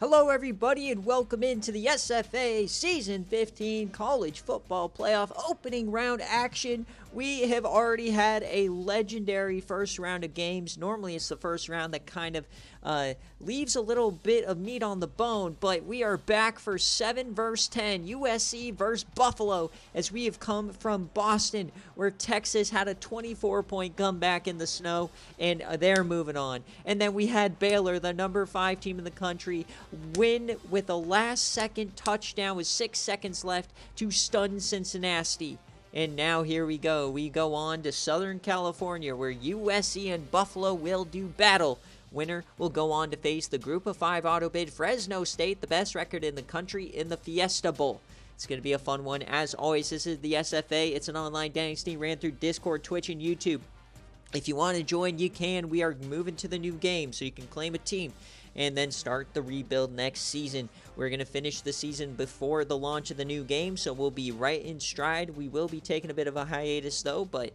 Hello, everybody, and welcome into the SFA Season 15 College Football Playoff opening round action. We have already had a legendary first round of games. Normally, it's the first round that kind of leaves a little bit of meat on the bone, but we are back for 7 versus 10, USC versus Buffalo, as we have come from Boston, where Texas had a 24-point comeback in the snow, and they're moving on. And then we had Baylor, the number 5 team in the country, win with a last-second touchdown with 6 seconds left to stun Cincinnati. And now here we go. We go on to Southern California, where USC and Buffalo will do battle. Winner will go on to face the Group of 5 auto bid Fresno State, the best record in the country, in the Fiesta Bowl. It's going to be a fun one. As always, this is the SFA. It's an online dynasty ran through Discord, Twitch, and YouTube. If you want to join, you can. We are moving to the new game, so you can claim a team and then start the rebuild next season. We're going to finish the season before the launch of the new game, so we'll be right in stride. We will be taking a bit of a hiatus, though, but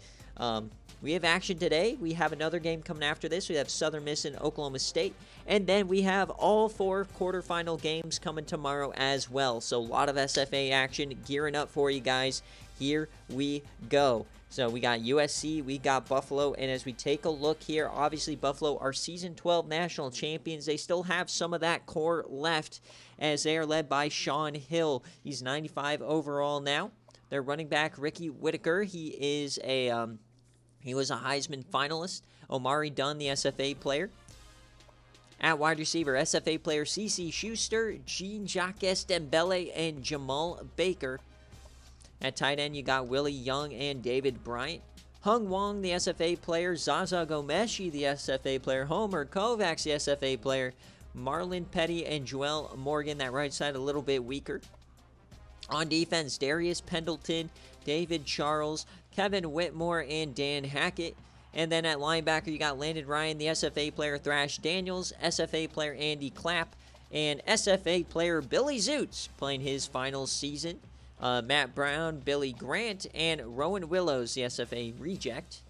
we have action today. We have another game coming after this. We have Southern Miss and Oklahoma State, and then we have all 4 quarterfinal games coming tomorrow as well. So a lot of SFA action gearing up for you guys. Here we go. So we got USC, we got Buffalo, and as we take a look here, obviously Buffalo are Season 12 national champions. They still have some of that core left as they are led by Sean Hill. He's 95 overall now. Their running back, Ricky Whitaker, he was a Heisman finalist. Omari Dunn, the SFA player. At wide receiver, SFA player CeCe Schuster, Jean-Jacques Dembele, and Jamal Baker. At tight end, you got Willie Young and David Bryant. Hung Wong, the SFA player. Zaza Gomeshi, the SFA player. Homer Kovacs, the SFA player. Marlon Petty and Joel Morgan. That right side a little bit weaker. On defense, Darius Pendleton, David Charles, Kevin Whitmore, and Dan Hackett. And then at linebacker, you got Landon Ryan, the SFA player. Thrash Daniels, SFA player Andy Clapp, and SFA player Billy Zoots playing his final season. Matt Brown, Billy Grant, and Rowan Willows, the SFA reject.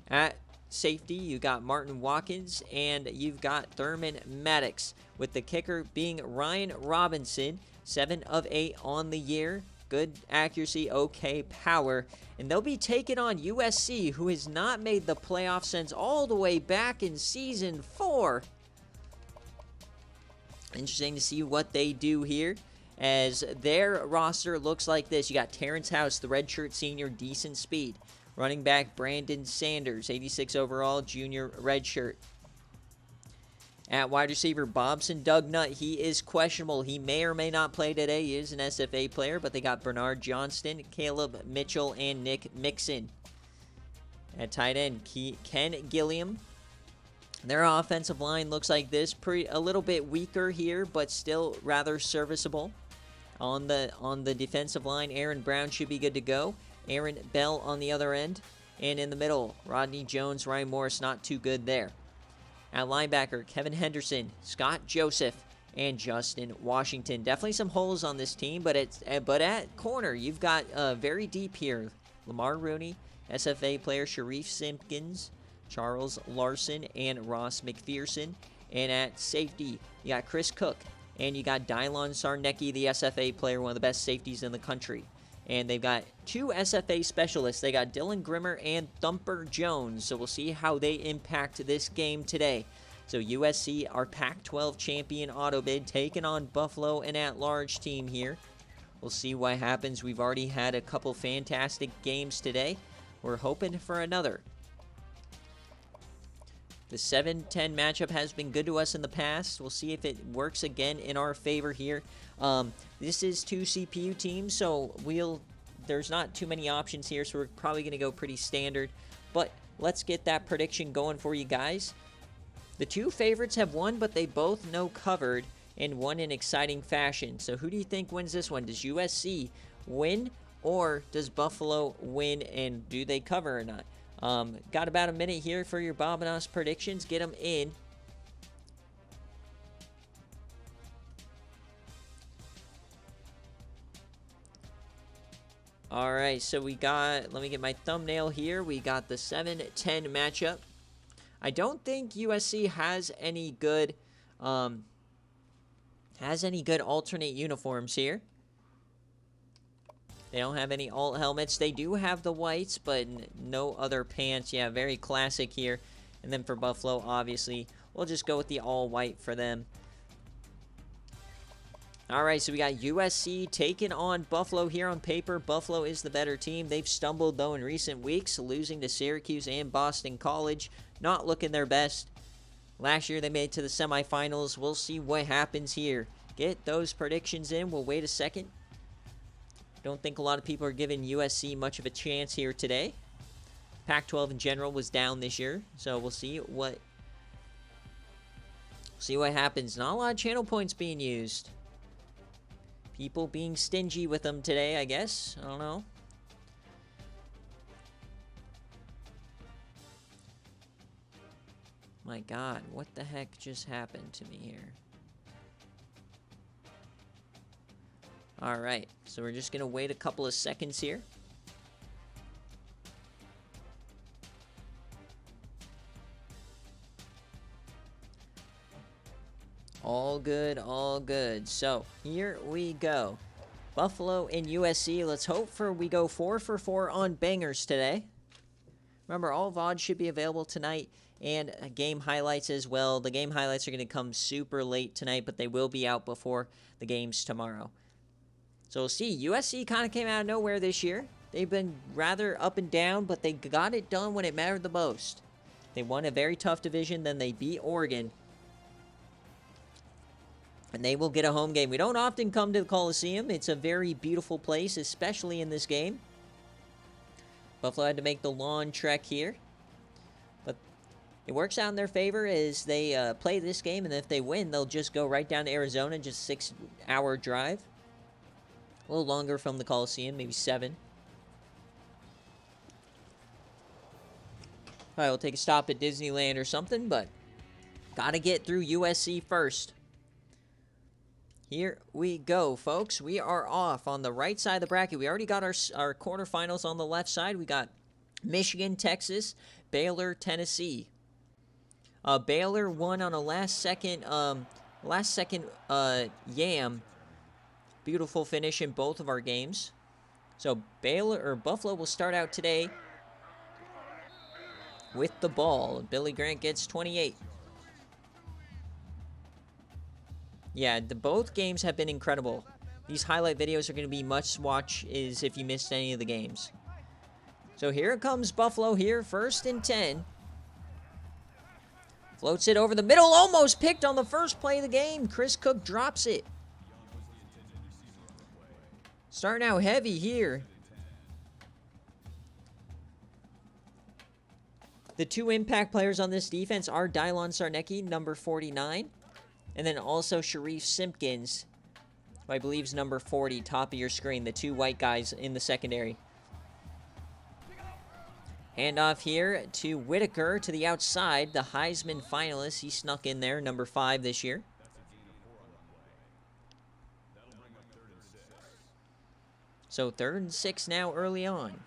At safety, you got Martin Watkins, and you've got Thurman Maddox, with the kicker being Ryan Robinson, 7 of 8 on the year. Good accuracy, okay power. And they'll be taking on USC, who has not made the playoffs since all the way back in Season 4. Interesting to see what they do here, as their roster looks like this. You got Terrence House, the redshirt senior, decent speed. Running back Brandon Sanders, 86 overall, junior redshirt. At wide receiver, Bobson Doug Nutt, he is questionable. He may or may not play today. He is an SFA player, but they got Bernard Johnston, Caleb Mitchell, and Nick Mixon. At tight end, Ken Gilliam. Their offensive line looks like this, a little bit weaker here, but still rather serviceable. On the defensive line, Aaron Brown should be good to go. Aaron Bell on the other end. And in the middle, Rodney Jones, Ryan Morris, not too good there. At linebacker, Kevin Henderson, Scott Joseph, and Justin Washington. Definitely some holes on this team, but at corner, you've got very deep here. Lamar Rooney, SFA player Sharif Simpkins, Charles Larson, and Ross McPherson. And at safety, you got Chris Cook, and you got Dylon Sarnecki, the SFA player, one of the best safeties in the country. And they've got 2 SFA specialists. They got Dylan Grimmer and Thumper Jones. So we'll see how they impact this game today. So USC, our Pac-12 champion auto bid, taking on Buffalo, an at-large team here. We'll see what happens. We've already had a couple fantastic games today. We're hoping for another. The 7-10 matchup has been good to us in the past. We'll see if it works again in our favor here. This is 2 CPU teams, so there's not too many options here, so we're probably going to go pretty standard. But let's get that prediction going for you guys. The 2 favorites have won, but they both know covered and won in exciting fashion. So who do you think wins this one? Does USC win, or does Buffalo win, and do they cover or not? Got about a minute here for your Bob and Us predictions. Get them in. All right, so we got, let me get my thumbnail here. We got the 7-10 matchup. I don't think USC has any good has any good alternate uniforms here. They don't have any alt helmets. They do have the whites, but no other pants. Yeah, very classic here. And then for Buffalo, obviously, we'll just go with the all white for them. All right, so we got USC taking on Buffalo here on paper. Buffalo is the better team. They've stumbled, though, in recent weeks, losing to Syracuse and Boston College. Not looking their best. Last year, they made it to the semifinals. We'll see what happens here. Get those predictions in. We'll wait a second. Don't think a lot of people are giving USC much of a chance here today. Pac-12 in general was down this year, so we'll see what happens. Not a lot of channel points being used. People being stingy with them today, I guess. I don't know. My God, what the heck just happened to me here? All right, so we're just going to wait a couple of seconds here. All good, all good. So, here we go. Buffalo and USC. Let's hope we go 4 for 4 on bangers today. Remember, all VODs should be available tonight, and game highlights as well. The game highlights are going to come super late tonight, but they will be out before the games tomorrow. So we'll see. USC kind of came out of nowhere this year. They've been rather up and down, but they got it done when it mattered the most. They won a very tough division, then they beat Oregon. And they will get a home game. We don't often come to the Coliseum. It's a very beautiful place, especially in this game. Buffalo had to make the long trek here. But it works out in their favor as they play this game, and if they win, they'll just go right down to Arizona, just 6-hour drive. A little longer from the Coliseum, maybe 7. Probably will take a stop at Disneyland or something, but gotta get through USC first. Here we go, folks. We are off on the right side of the bracket. We already got our quarterfinals on the left side. We got Michigan, Texas, Baylor, Tennessee. Baylor won on a last-second yam. Beautiful finish in both of our games. So Buffalo will start out today with the ball. Billy Grant gets 28. Yeah, both games have been incredible. These highlight videos are going to be much watch is if you missed any of the games. So here comes Buffalo here, 1st and 10. Floats it over the middle, almost picked on the first play of the game. Chris Cook drops it. Starting out heavy here. The 2 impact players on this defense are Dylon Sarnecki, number 49. And then also Sharif Simpkins, who I believe is number 40, top of your screen. The 2 white guys in the secondary. Handoff here to Whitaker to the outside, the Heisman finalist. He snuck in there, number 5 this year. So 3rd and 6 now early on.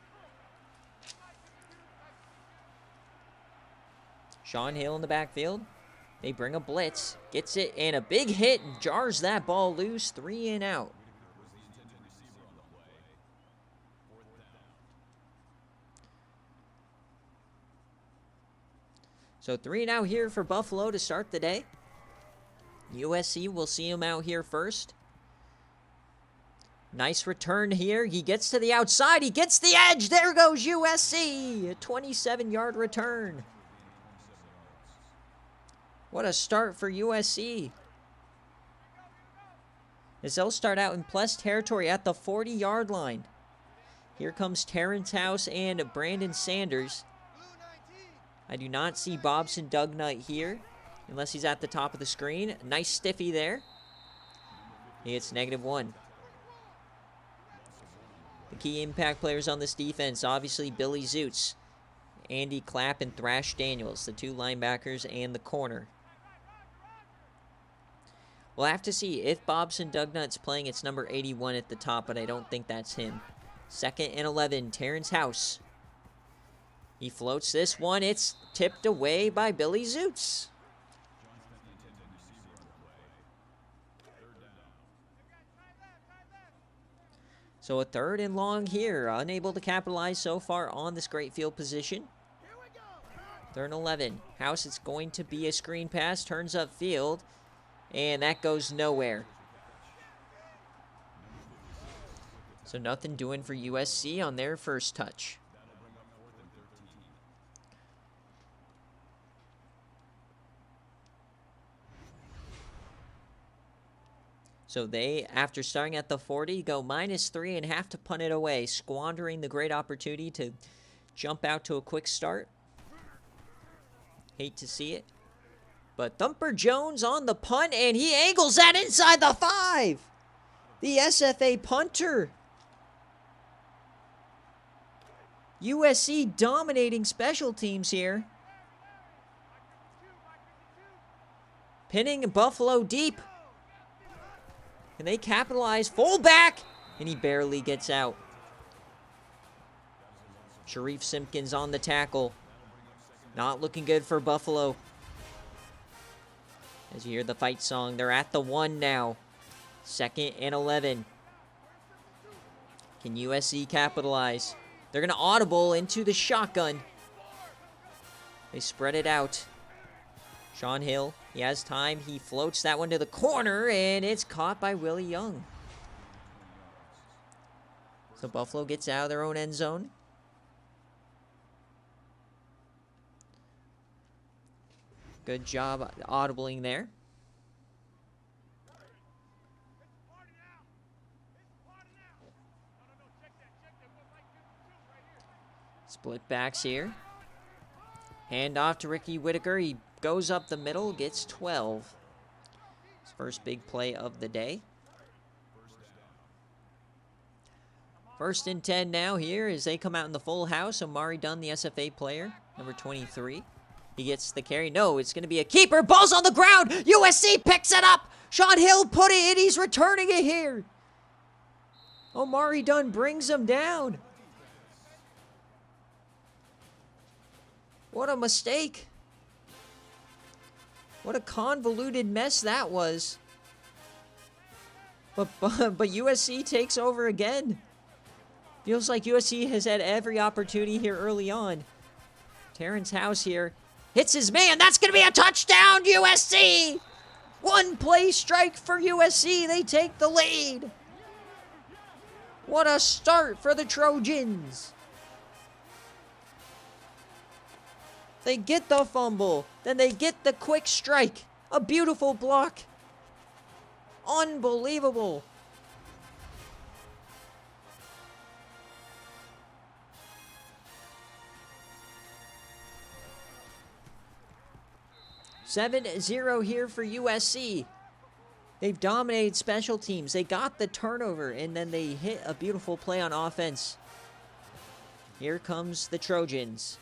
Sean Hill in the backfield. They bring a blitz. Gets it, and a big hit. Jars that ball loose. 3 and out. So 3 and out here for Buffalo to start the day. USC will see him out here first. Nice return here. He gets to the outside. He gets the edge. There goes USC. A 27-yard return. What a start for USC. As they'll start out in plus territory at the 40-yard line. Here comes Terrence House and Brandon Sanders. I do not see Bobson Dugnut here, unless he's at the top of the screen. Nice stiffy there. He gets -1. The key impact players on this defense, obviously Billy Zoots, Andy Clapp, and Thrash Daniels, the 2 linebackers and the corner. We'll have to see if Bobson Dugnut's playing. It's number 81 at the top, but I don't think that's him. 2nd and 11, Terrence House. He floats this one. It's tipped away by Billy Zoots. So a 3rd and long here. Unable to capitalize so far on this great field position. 3rd and 11. House, it's going to be a screen pass. Turns up field. And that goes nowhere. So nothing doing for USC on their first touch. So they, after starting at the 40, go -3 and have to punt it away, squandering the great opportunity to jump out to a quick start. Hate to see it. But Thumper Jones on the punt, and he angles that inside the 5. The SFA punter. USC dominating special teams here. Pinning Buffalo deep. And they capitalize. Fullback! And he barely gets out. Sharif Simpkins on the tackle. Not looking good for Buffalo. As you hear the fight song, they're at the 1 now. 2nd and 11. Can USC capitalize? They're going to audible into the shotgun. They spread it out. Sean Hill, he has time. He floats that one to the corner, and it's caught by Willie Young. So Buffalo gets out of their own end zone. Good job audibling there. Split backs here. Hand off to Ricky Whitaker. He goes up the middle, gets 12. His first big play of the day. 1st and 10 now here as they come out in the full house. Omari Dunn, the SFA player, number 23. He gets the carry. No, it's going to be a keeper. Ball's on the ground. USC picks it up. Sean Hill put it in. He's returning it here. Omari Dunn brings him down. What a mistake. What a convoluted mess that was. But USC takes over again. Feels like USC has had every opportunity here early on. Terrence House here. Hits his man. That's going to be a touchdown, USC. 1 play strike for USC. They take the lead. What a start for the Trojans. They get the fumble. Then they get the quick strike. A beautiful block. Unbelievable. (7-0) here for USC. They've dominated special teams. They got the turnover, and then they hit a beautiful play on offense. Here comes the Trojans.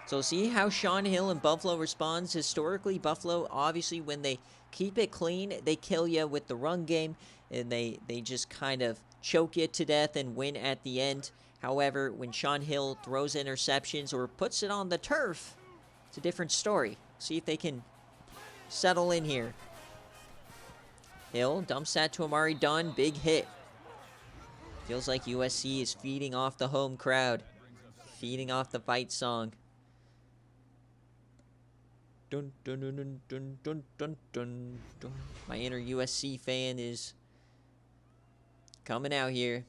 So see how Sean Hill and Buffalo responds. Historically, Buffalo, obviously, when they keep it clean, they kill you with the run game, and they just kind of choke you to death and win at the end. However, when Sean Hill throws interceptions or puts it on the turf, it's a different story. See if they can settle in here. Hill dumps that to Omari Dunn. Big hit. Feels like USC is feeding off the home crowd. Feeding off the fight song. Dun, dun, dun, dun, dun, dun, dun, dun, dun. My inner USC fan is coming out here.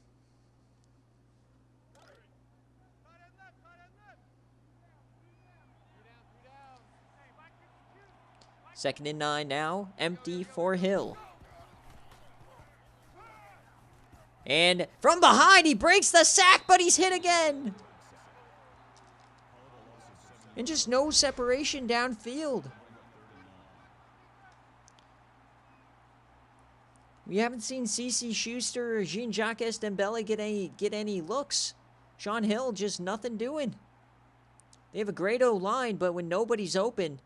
Second and 9 now. Empty for Hill. And from behind, he breaks the sack, but he's hit again. And just no separation downfield. We haven't seen CeCe Schuster or Jean-Jacques Dembele get any looks. Sean Hill just nothing doing. They have a great O-line, but when nobody's open,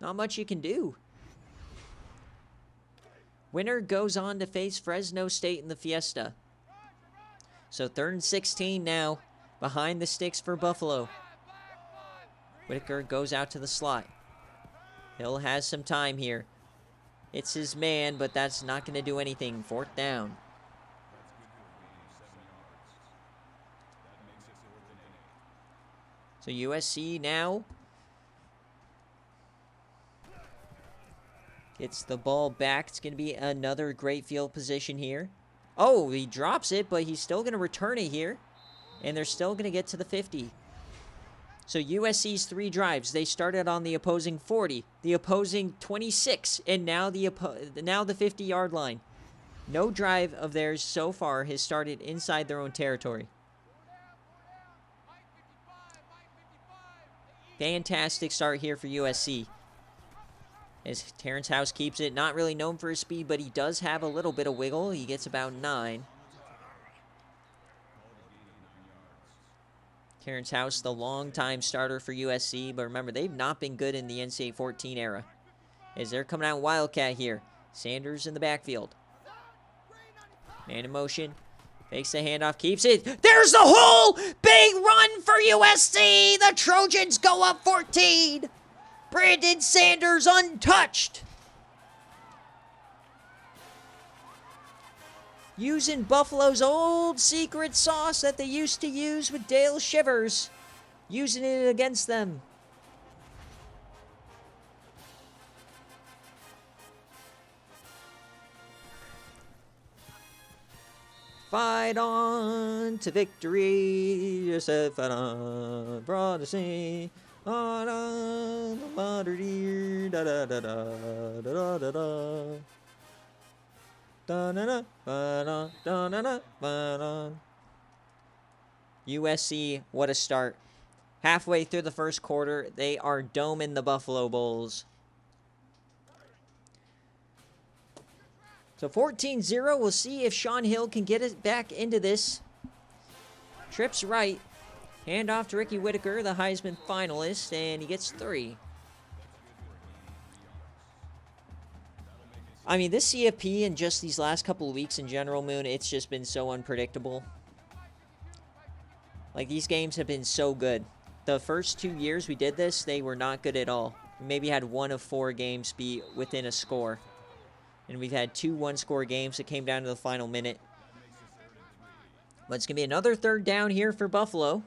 not much you can do. Winner goes on to face Fresno State in the Fiesta. So 3rd and 16 now. Behind the sticks for Buffalo. Whitaker goes out to the slot. Hill has some time here. Hits his man, but that's not going to do anything. 4th down. So USC now gets the ball back. It's going to be another great field position here. Oh, he drops it, but he's still going to return it here. And they're still going to get to the 50. So USC's 3 drives. They started on the opposing 40, the opposing 26, and now the 50-yard line. No drive of theirs so far has started inside their own territory. Fantastic start here for USC. As Terrence House keeps it, not really known for his speed, but he does have a little bit of wiggle. He gets about 9. Terrence House, the longtime starter for USC, but remember, they've not been good in the NCAA 14 era. As they're coming out Wildcat here. Sanders in the backfield. Man in motion. Fakes the handoff, keeps it. There's the hole! Big run for USC! The Trojans go up 14! Brandon Sanders untouched! Using Buffalo's old secret sauce that they used to use with Dale Shivers. Using it against them. Fight on to victory, SFA brought us in. On the water deer, da da da da da da da. USC, what a start. Halfway through the first quarter, they are doming the Buffalo Bulls. So 14-0, we'll see if Sean Hill can get it back into this. Trips right. Handoff to Ricky Whitaker, the Heisman finalist, and he gets 3. I mean, this CFP in just these last couple of weeks in general, Moon, it's just been so unpredictable. Like, these games have been so good. The first 2 years we did this, they were not good at all. We maybe had 1 of 4 games be within a score. And we've had 2 one-score games that came down to the final minute. But it's going to be another 3rd down here for Buffalo.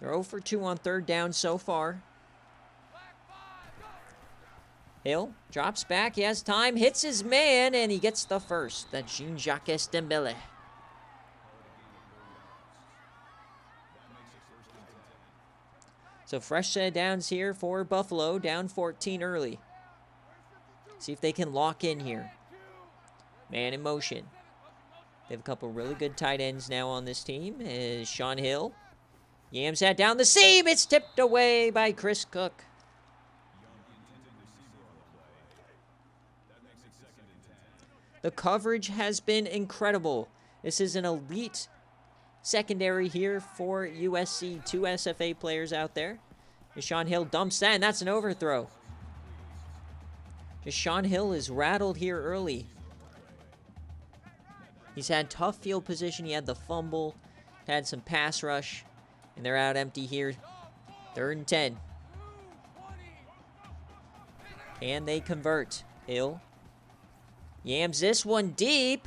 They're 0 for 2 on 3rd down so far. Hill drops back. He has time. Hits his man, and he gets the first. That's Jean-Jacques Dembele. So fresh set of downs here for Buffalo. Down 14 early. See if they can lock in here. Man in motion. They have a couple really good tight ends now on this team. Is Sean Hill. Yams that down the seam. It's tipped away by Chris Cook. The coverage has been incredible. This is an elite secondary here for USC. 2 SFA players out there. Sean Hill dumps that, and that's an overthrow. Just Sean Hill is rattled here early. He's had tough field position. He had the fumble, had some pass rush, and they're out empty here. 3rd and 10. And they convert. Hill yams this one deep.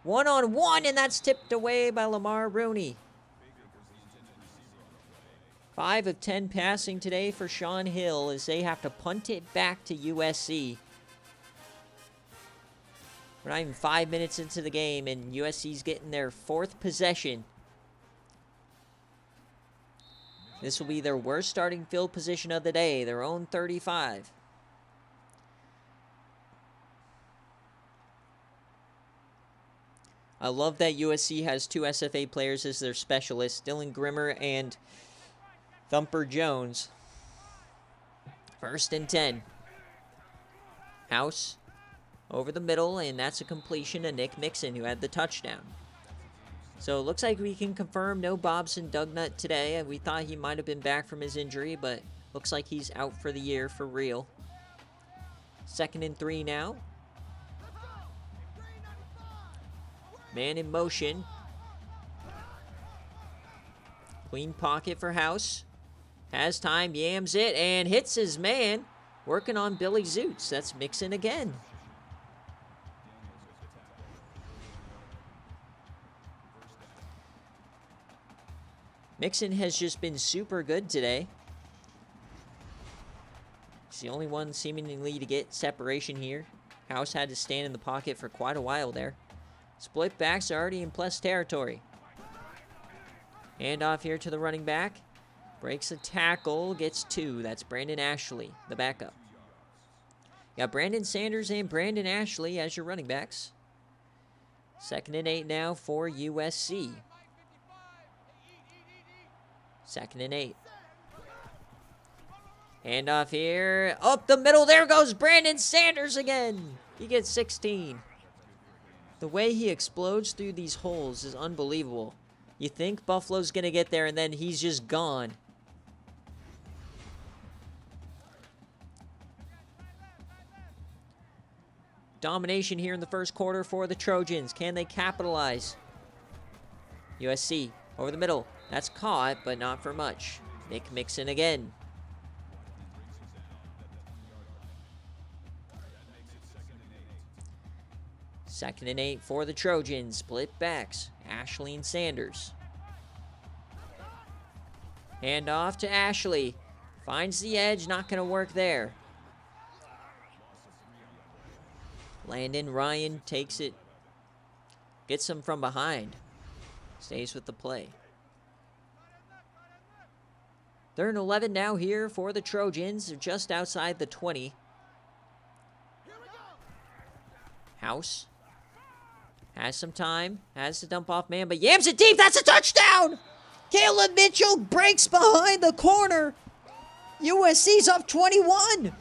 1-on-1, and that's tipped away by Lamar Rooney. 5 of 10 passing today for Sean Hill as they have to punt it back to USC. We're not even 5 minutes into the game, and USC's getting their 4th possession. This will be their worst starting field position of the day, their own 35. I love that USC has 2 SFA players as their specialists, Dylan Grimmer and Thumper Jones. 1st and 10. House over the middle, and that's a completion to Nick Mixon, who had the touchdown. So it looks like we can confirm no Bobson Dugnut today. We thought he might have been back from his injury, but looks like he's out for the year for real. 2nd and 3 now. Man in motion. Clean pocket for House. Has time, yams it, and hits his man. working on Billy Zoots. That's Mixon again. Mixon has just been super good today. He's the only one seemingly to get separation here. House had to stand in the pocket for quite a while there. Split backs are already in plus territory. Hand off here to the running back. Breaks a tackle, gets 2. That's Brandon Ashley, the backup. You got Brandon Sanders and Brandon Ashley as your running backs. 2nd and 8 now for USC. 2nd and 8. Hand off here. Up the middle. There goes Brandon Sanders again. He gets 16. The way he explodes through these holes is unbelievable. You think Buffalo's going to get there, and then he's just gone. Domination here in the first quarter for the Trojans. Can they capitalize? USC over the middle. That's caught, but not for much. Nick Mixon again. Second and 8 for the Trojans. Split backs. Ashley and Sanders. Hand off to Ashley. Finds the edge. Not going to work there. Landon Ryan takes it. Gets him from behind. Stays with the play. 3rd and 11 now here for the Trojans. They're just outside the 20. House. Has some time. Has to dump off man, but yams it deep. That's a touchdown! Caleb Mitchell breaks behind the corner. USC's up 21.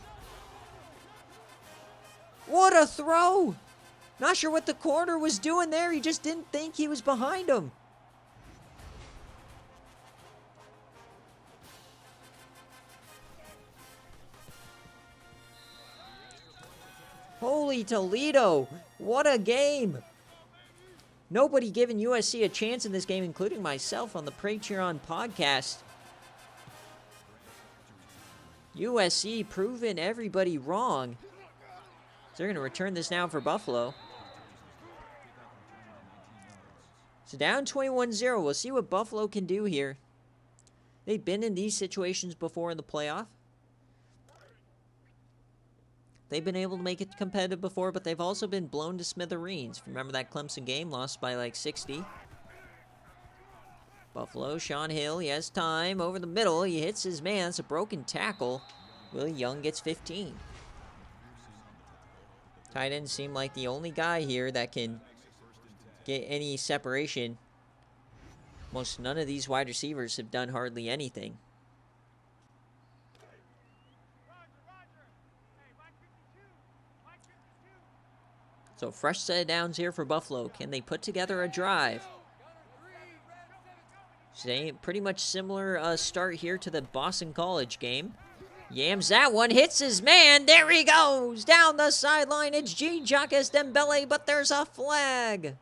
What a throw. Not sure what the corner was doing there. He just didn't think he was behind him. Holy Toledo. What a game. Nobody giving USC a chance in this game, including myself on the Patreon podcast. USC proving everybody wrong. So they're going to return this now for Buffalo. So down 21-0. We'll see what Buffalo can do here. They've been in these situations before in the playoff. They've been able to make it competitive before, but they've also been blown to smithereens. Remember that Clemson game? Lost by like 60. Buffalo, Sean Hill, he has time. Over the middle, he hits his man. It's a broken tackle. Willie Young gets 15. Tight ends seem like the only guy here that can get any separation. Most none of these wide receivers have done hardly anything. So fresh set of downs here for Buffalo. Can they put together a drive? Same, pretty much similar start here to the Boston College game. Yams that one, hits his man. There he goes. Down the sideline. It's Jean-Jacques Dembele, but there's a flag.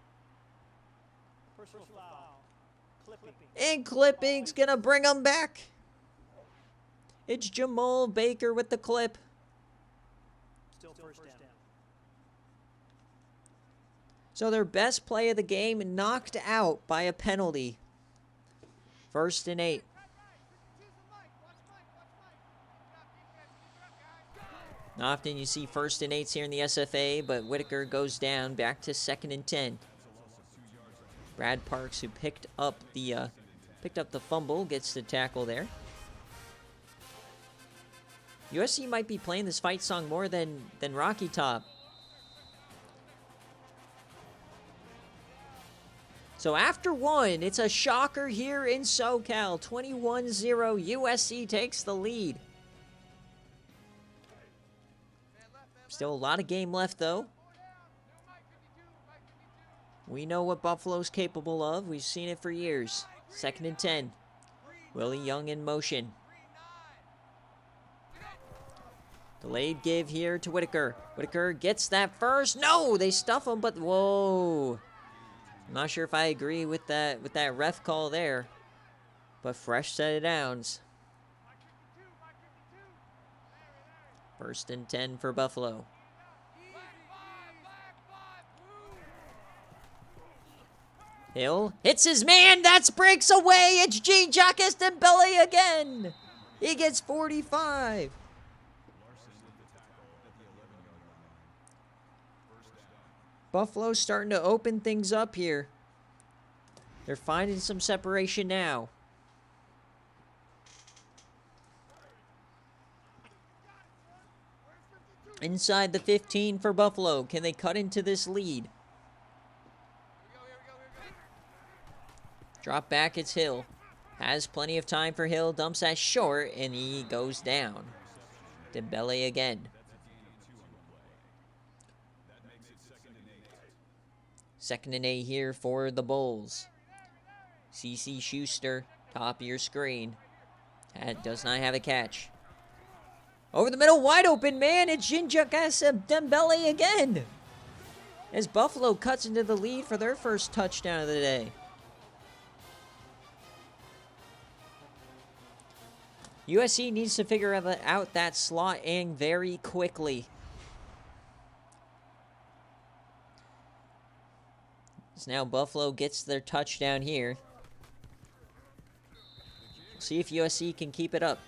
And clipping's going to bring him back. It's Jamal Baker with the clip. Still first down. So their best play of the game knocked out by a penalty. 1st and 8. Often you see 1st and 8s here in the SFA, but Whitaker goes down back to 2nd and 10. Brad Parks, who picked up the fumble, gets the tackle there. USC might be playing this fight song more than Rocky Top. So after one, it's a shocker here in SoCal. 21-0, USC takes the lead. Still a lot of game left, though. We know what Buffalo's capable of. We've seen it for years. 2nd and 10. Willie Young in motion. Delayed give here to Whitaker. Whitaker gets that first. No, they stuff him, but whoa. I'm not sure if I agree with that ref call there. But fresh set of downs. First and 10 for Buffalo. Hill hits his man. That's breaks away. It's Jean-Jacques Dembele again. He gets 45. Buffalo's starting to open things up here. They're finding some separation now. Inside the 15 for Buffalo. Can they cut into this lead? Drop back, it's Hill. Has plenty of time for Hill. Dumps that short, and he goes down. Dembele again. Second and 8 here for the Bulls. CC Schuster, top of your screen. Does not have a catch. Over the middle, wide open, man. It's Jean-Jacques Dembele again. As Buffalo cuts into the lead for their first touchdown of the day. USC needs to figure out that slot and very quickly. So now Buffalo gets their touchdown here. See if USC can keep it up.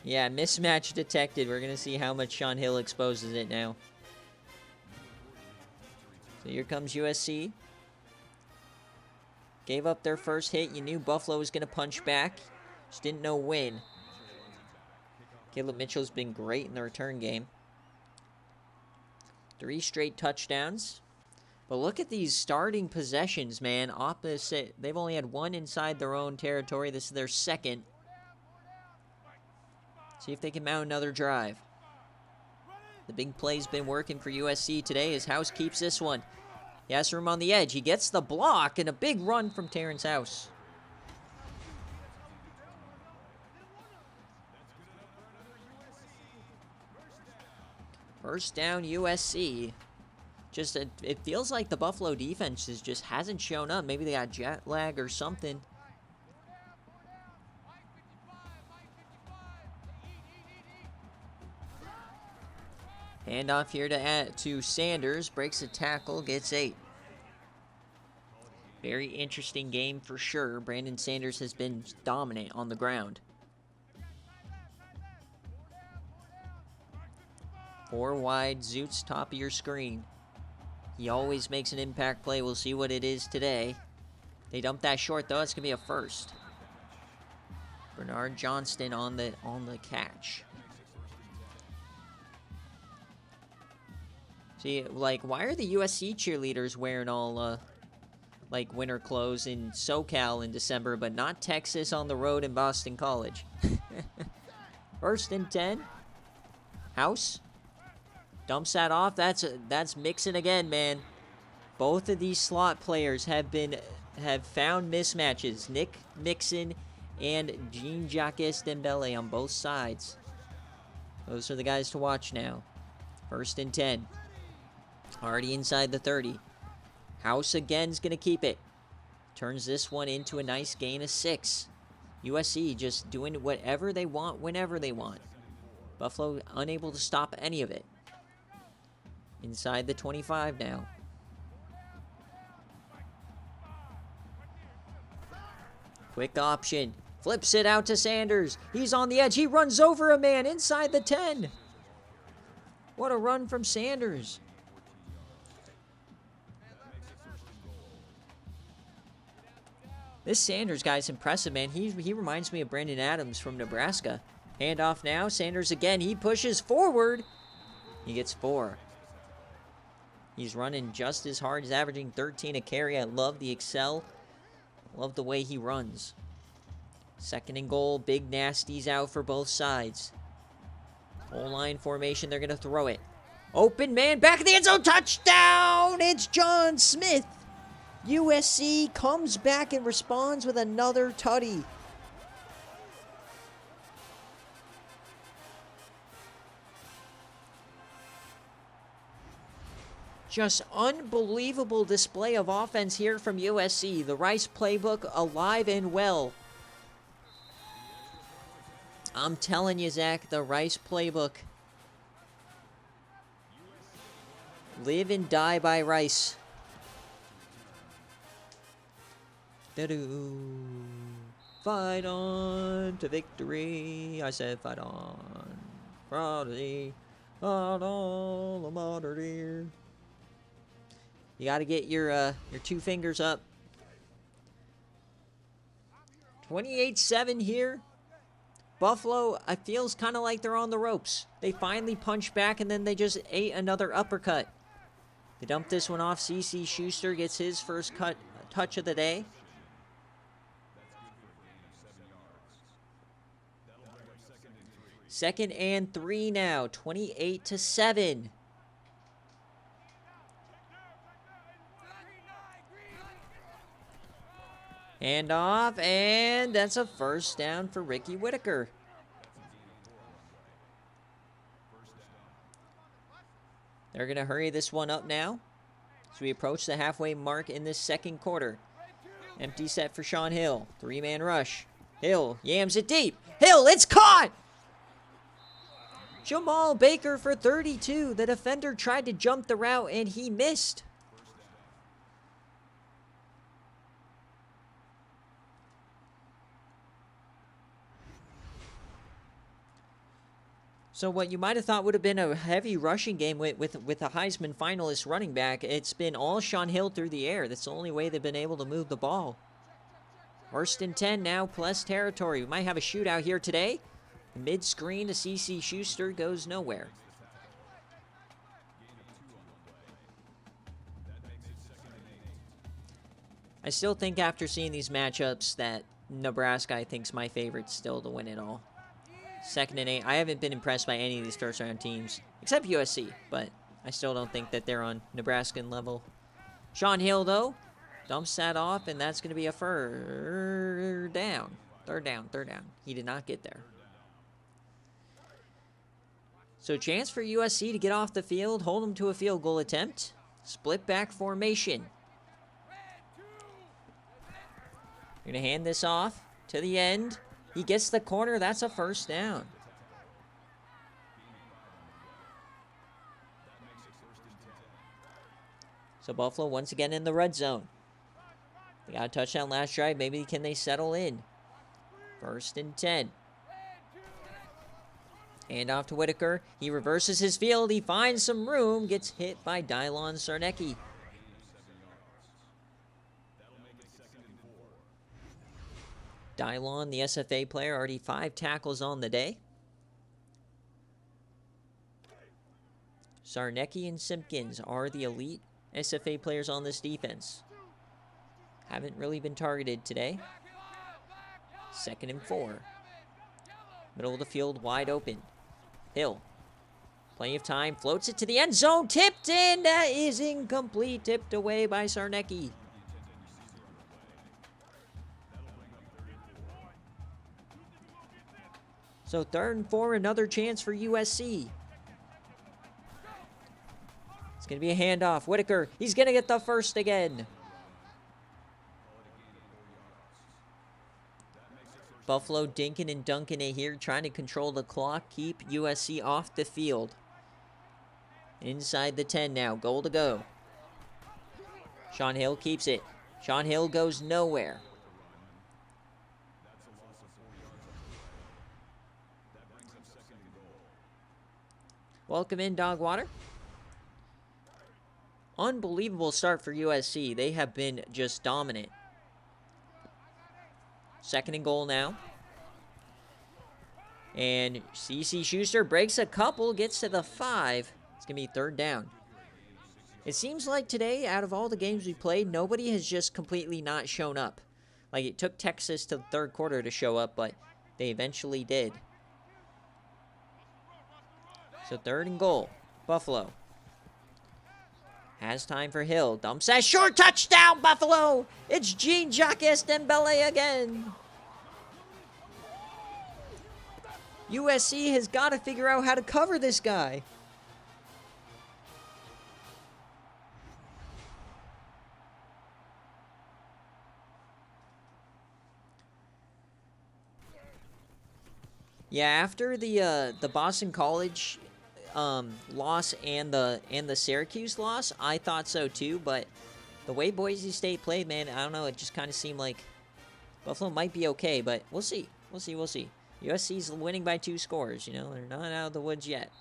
Yeah, mismatch detected. We're going to see how much Sean Hill exposes it now. So here comes USC. Gave up their first hit. You knew Buffalo was going to punch back. Just didn't know when. Caleb Mitchell's been great in the return game. 3 straight touchdowns. But look at these starting possessions, man. Opposite. They've only had 1 inside their own territory. This is their second. See if they can mount another drive. The big play's been working for USC today as House keeps this one. He has room on the edge. He gets the block and a big run from Terrence House. First down USC. It feels like the Buffalo defense just hasn't shown up. Maybe they got jet lag or something. Handoff here to Sanders. Breaks a tackle, gets 8. Very interesting game for sure. Brandon Sanders has been dominant on the ground. 4 wide, Zoots, top of your screen. He always makes an impact play. We'll see what it is today. They dump that short, though. It's going to be a first. Bernard Johnston on the catch. See, like, why are the USC cheerleaders wearing all, like, winter clothes in SoCal in December, but not Texas on the road in Boston College? First and 10. House. Dumps that off. That's Mixon again, man. Both of these slot players have found mismatches. Nick Mixon and Jean-Jacques Dembele on both sides. Those are the guys to watch now. First and 10. Already inside the 30. House again is going to keep it. Turns this one into a nice gain of 6. USC just doing whatever they want, whenever they want. Buffalo unable to stop any of it. Inside the 25 now. Quick option. Flips it out to Sanders. He's on the edge. He runs over a man inside the 10. What a run from Sanders. This Sanders guy's impressive, man. He reminds me of Brandon Adams from Nebraska. Handoff now. Sanders again. He pushes forward. He gets 4. He's running just as hard. He's averaging 13 a carry. I love the excel. Love the way he runs. Second and goal. Big nasties out for both sides. Whole line formation. They're going to throw it. Open man. Back of the end zone. Touchdown. It's John Smith. USC comes back and responds with another tutty. Just unbelievable display of offense here from USC. The Rice playbook alive and well. I'm telling you, Zach, the Rice playbook. Live and die by Rice. Da-doo. Fight on to victory. I said fight on. Prodigy. On all the modern. You got to get your 2 fingers up. 28-7 here. Buffalo, I feels kind of like they're on the ropes. They finally punched back, and then they just ate another uppercut. They dumped this one off. CC Schuster gets his first touch of the day. Second and 3 now. 28-7. Hand off, and that's a first down for Ricky Whitaker. They're going to hurry this one up now as we approach the halfway mark in this second quarter. Empty set for Sean Hill. 3-man rush. Hill yams it deep. Hill, it's caught! Jamal Baker for 32. The defender tried to jump the route, and he missed. So what you might have thought would have been a heavy rushing game with a Heisman finalist running back, it's been all Sean Hill through the air. That's the only way they've been able to move the ball. First and 10 now, plus territory. We might have a shootout here today. Mid-screen to CC Schuster goes nowhere. I still think after seeing these matchups that Nebraska, I think, is my favorite still to win it all. 2nd and 8. I haven't been impressed by any of these first-round teams, except USC, but I still don't think that they're on Nebraskan level. Sean Hill, though, dumps that off, and that's going to be a third down. Third down. He did not get there. So chance for USC to get off the field, hold them to a field goal attempt. Split back formation. You're going to hand this off to the end. He gets the corner. That's a first down. So Buffalo once again in the red zone. They got a touchdown last drive. Maybe can they settle in? 1st and 10. Hand off to Whitaker. He reverses his field. He finds some room. Gets hit by Dylon Sarnecki. Dylon, the SFA player, already 5 tackles on the day. Sarnecki and Simpkins are the elite SFA players on this defense. Haven't really been targeted today. 2nd and 4. Middle of the field, wide open. Hill. Plenty of time. Floats it to the end zone. Tipped in. That is incomplete. Tipped away by Sarnecki. So 3rd and 4, another chance for USC. It's going to be a handoff. Whitaker, he's going to get the first again. Buffalo dinking and dunking it here, trying to control the clock, keep USC off the field. Inside the 10 now, goal to go. Sean Hill keeps it. Sean Hill goes nowhere. Welcome in, Dogwater. Unbelievable start for USC. They have been just dominant. 2nd and goal now. And CC Schuster breaks a couple, gets to the 5. It's going to be 3rd down. It seems like today, out of all the games we played, nobody has just completely not shown up. Like, it took Texas to the 3rd quarter to show up, but they eventually did. So 3rd and goal. Buffalo. Has time for Hill. Dumps that short touchdown, Buffalo! It's Jean-Jacques Dembele again. USC has got to figure out how to cover this guy. Yeah, after the Boston College loss and the Syracuse loss, I thought so too. But the way Boise State played, man, I don't know. It just kind of seemed like Buffalo might be okay, but we'll see. We'll see. We'll see. USC's winning by 2 scores. You know, they're not out of the woods yet.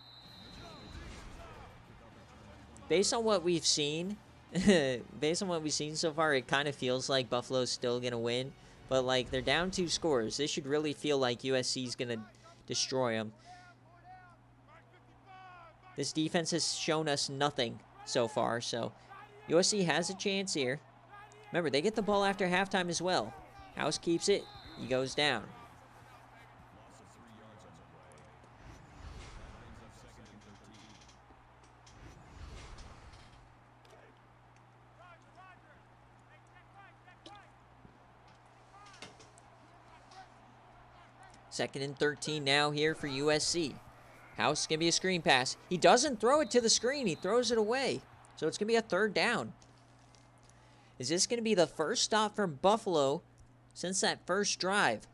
Based on what we've seen, so far, it kind of feels like Buffalo's still gonna win. But like they're down 2 scores. This should really feel like USC's gonna destroy them. This defense has shown us nothing so far, so USC has a chance here. Remember, they get the ball after halftime as well. House keeps it. He goes down. Second and 13 now here for USC. House going to be a screen pass. He doesn't throw it to the screen. He throws it away. So it's going to be a 3rd down. Is this going to be the first stop for Buffalo since that first drive?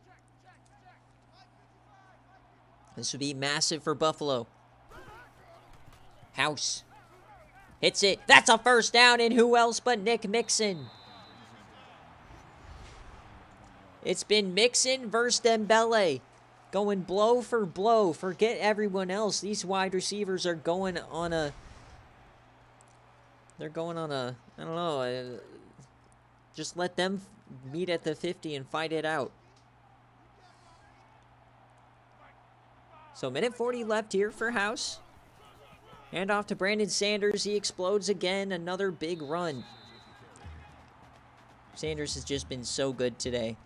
This would be massive for Buffalo. House hits it. That's a 1st down, and who else but Nick Mixon? It's been Mixon versus Dembele. Going blow for blow. Forget everyone else. These wide receivers are going on a... They're going on a... I don't know. Just let them meet at the 50 and fight it out. So, minute 40 left here for House. Hand off to Brandon Sanders. He explodes again. Another big run. Sanders has just been so good today.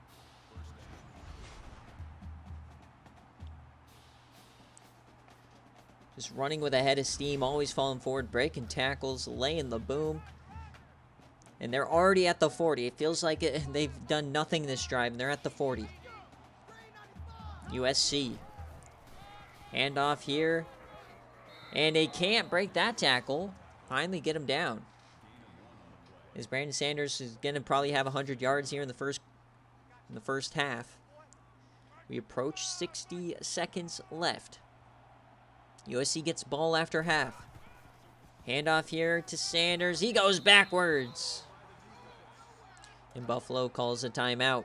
Just running with a head of steam, always falling forward, breaking tackles, laying the boom. And they're already at the 40. It feels like they've done nothing this drive, and they're at the 40. USC. Handoff here. And they can't break that tackle. Finally get him down. As Brandon Sanders is going to probably have 100 yards here in the first half. We approach 60 seconds left. USC gets ball after half. Handoff here to Sanders. He goes backwards. And Buffalo calls a timeout.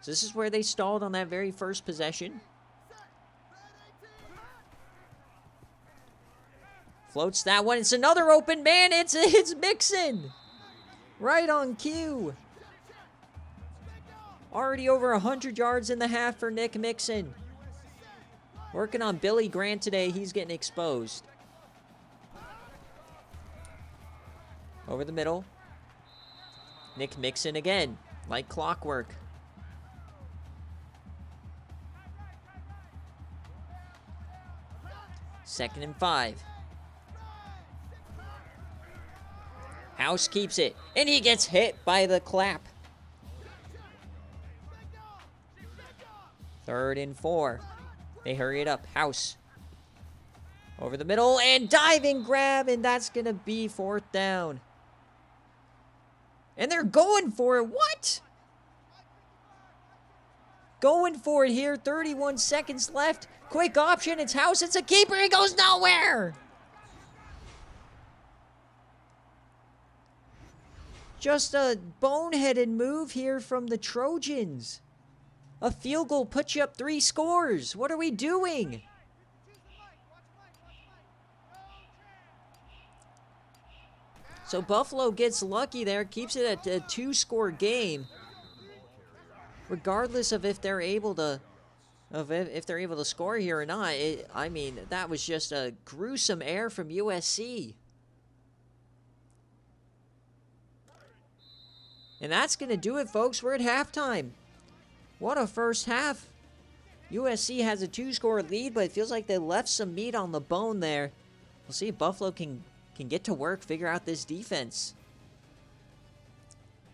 So this is where they stalled on that very first possession. Floats that one. It's another open man. It's Mixon. Right on cue. Already over 100 yards in the half for Nick Mixon. Working on Billy Grant today. He's getting exposed. Over the middle. Nick Mixon again. Like clockwork. Second and 5. House keeps it. And he gets hit by the clap. 3rd and 4. They hurry it up. House. Over the middle. And diving grab. And that's going to be 4th down. And they're going for it. What? Going for it here. 31 seconds left. Quick option. It's House. It's a keeper. He goes nowhere. Just a boneheaded move here from the Trojans. A field goal puts you up 3 scores. What are we doing? So Buffalo gets lucky there, keeps it at a 2-score game. Regardless of if they're able to score here or not. I mean, that was just a gruesome error from USC. And that's going to do it, folks. We're at halftime. What a first half. USC has a 2-score lead, but it feels like they left some meat on the bone there. We'll see if Buffalo can get to work, figure out this defense.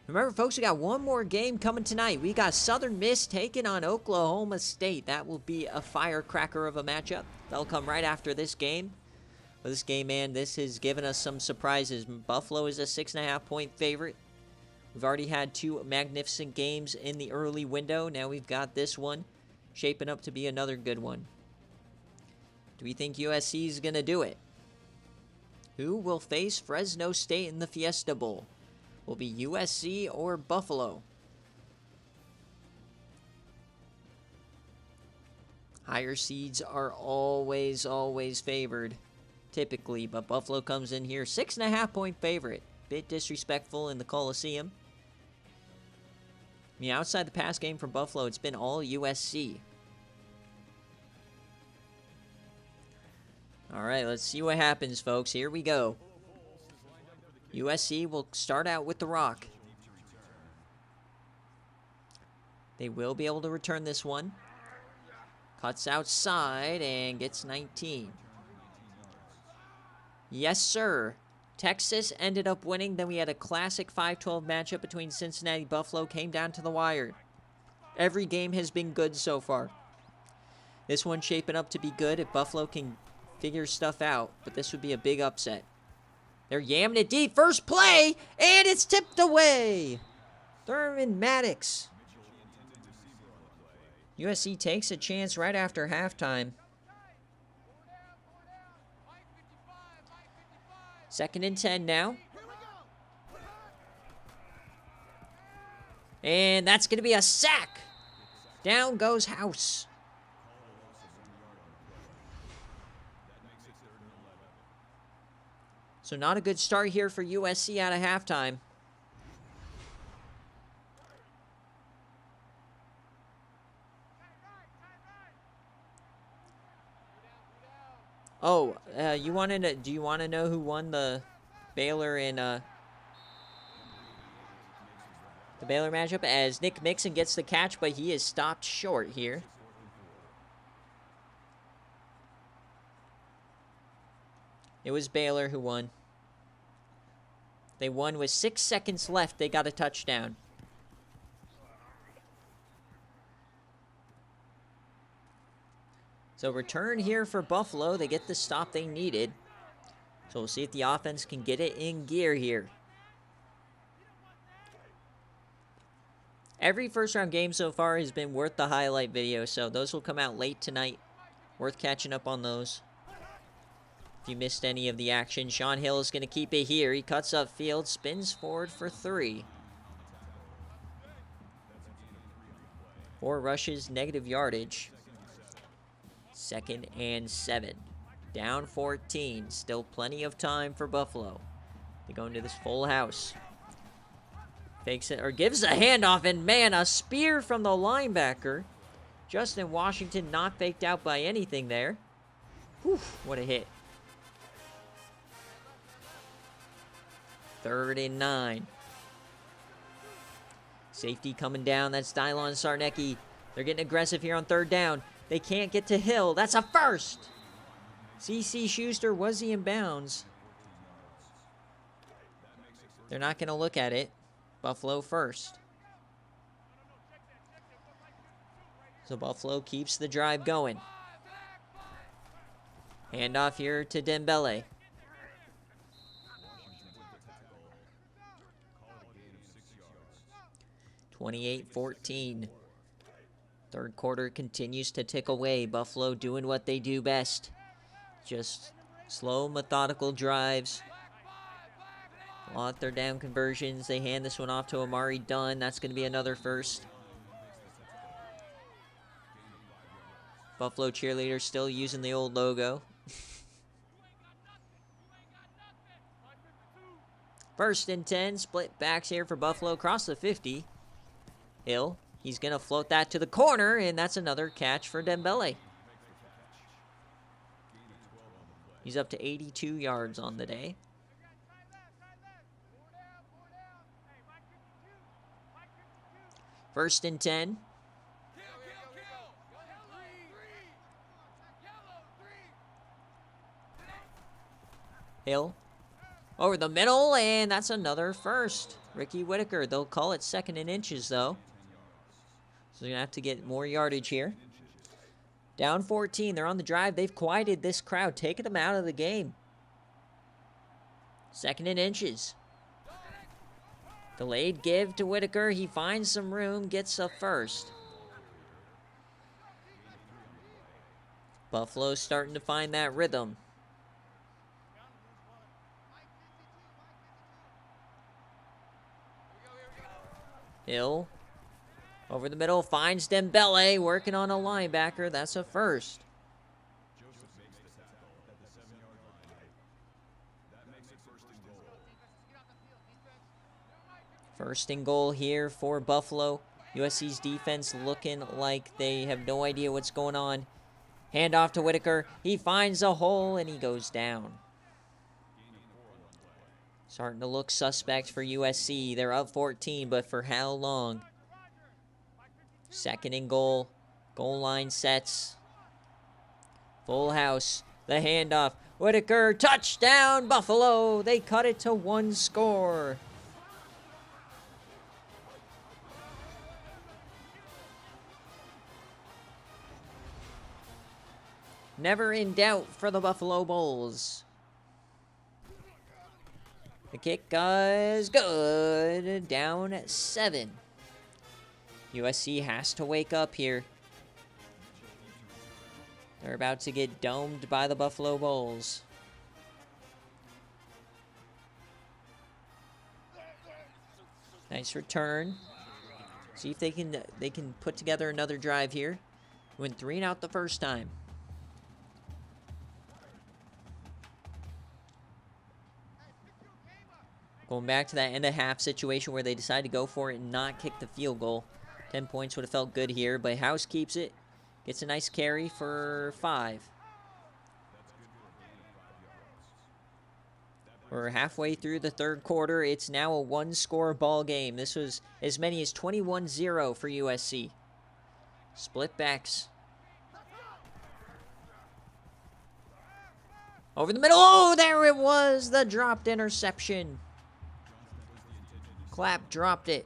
Remember, folks, we got one more game coming tonight. We got Southern Miss taking on Oklahoma State. That will be a firecracker of a matchup. That'll come right after this game. But this game, man, this has given us some surprises. Buffalo is a 6.5-point favorite. We've already had 2 magnificent games in the early window. Now we've got this one. shaping up to be another good one. Do we think USC is going to do it? Who will face Fresno State in the Fiesta Bowl? Will it be USC or Buffalo? Higher seeds are always favored, typically, but Buffalo comes in here 6.5-point favorite. Bit disrespectful in the Coliseum. I mean, outside the pass game for Buffalo, it's been all USC. All right, let's see what happens, folks. Here we go. USC will start out with the rock. They will be able to return this one. Cuts outside and gets 19. Yes, sir. Texas ended up winning. Then we had a classic 5-12 matchup between Cincinnati and Buffalo. Came down to the wire. Every game has been good so far. This one's shaping up to be good if Buffalo can figure stuff out. But this would be a big upset. They're yamming it deep. First play, and it's tipped away. Thurman Maddox. USC takes a chance right after halftime. 2nd and 10 now. And that's going to be a sack. Down goes House. So not a good start here for USC out of halftime. Oh, you want to? Do you want to know who won the Baylor and the Baylor matchup? As Nick Mixon gets the catch, but he is stopped short here. It was Baylor who won. They won with 6 seconds left. They got a touchdown. So return here for Buffalo. They get the stop they needed. So we'll see if the offense can get it in gear here. Every first-round game so far has been worth the highlight video, so those will come out late tonight. Worth catching up on those. If you missed any of the action, Sean Hill is going to keep it here. He cuts upfield, spins forward for 3. 4 rushes, negative yardage. 2nd and 7. Down 14. Still plenty of time for Buffalo. They go into this full house. Fakes it, or gives a handoff, and man, a spear from the linebacker. Justin Washington not faked out by anything there. Whew, what a hit. 3rd and 9. Safety coming down. That's Dylon Sarnecki. They're getting aggressive here on 3rd down. They can't get to Hill. That's a first. C.C. Schuster, was he in bounds? They're not going to look at it. Buffalo first. So Buffalo keeps the drive going. Handoff here to Dembele. 28-14. 3rd quarter continues to tick away. Buffalo doing what they do best. Just slow, methodical drives. A lot of 3rd down conversions. They hand this one off to Amari Dunn. That's going to be another first. Buffalo cheerleaders still using the old logo. 1st and 10. Split backs here for Buffalo across the 50. Hill. He's going to float that to the corner, and that's another catch for Dembele. He's up to 82 yards on the day. First and 10. Hill. Over the middle, and that's another first. Ricky Whitaker. They'll call it 2nd and inches, though. So they're going to have to get more yardage here. Down 14. They're on the drive. They've quieted this crowd, taking them out of the game. 2nd and inches. Delayed give to Whitaker. He finds some room, gets a first. Buffalo's starting to find that rhythm. Hill over the middle, finds Dembele, working on a linebacker. That's a first. First and goal here for Buffalo. USC's defense looking like they have no idea what's going on. Hand off to Whitaker. He finds a hole and he goes down. Starting to look suspect for USC. They're up 14, but for how long? Second and goal. Goal line sets. Full house. The handoff. Whitaker, touchdown, Buffalo. They cut it to 1 score. Never in doubt for the Buffalo Bulls. The kick is good. Down at 7. USC has to wake up here. They're about to get domed by the Buffalo Bulls. Nice return. See if they can put together another drive here. Went 3 and out the first time. Going back to that end of half situation where they decided to go for it and not kick the field goal. 10 points would have felt good here, but House keeps it. Gets a nice carry for 5. We're halfway through the third quarter. It's now a 1-score ball game. This was as many as 21-0 for USC. Split backs. Over the middle. Oh, there it was. The dropped interception. Clapp dropped it.